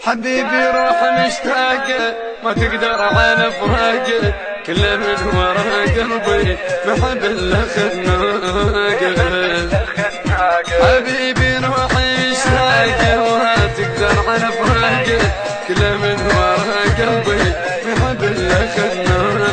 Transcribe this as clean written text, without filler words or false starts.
حبيبي روح مشتاق ما تقدر على فراقه، كل من ورا قلبي بحبل خناق. حبيبي روح مشتاق وما تقدر على فراقه، كل من ورا قلبي بحبل خناق.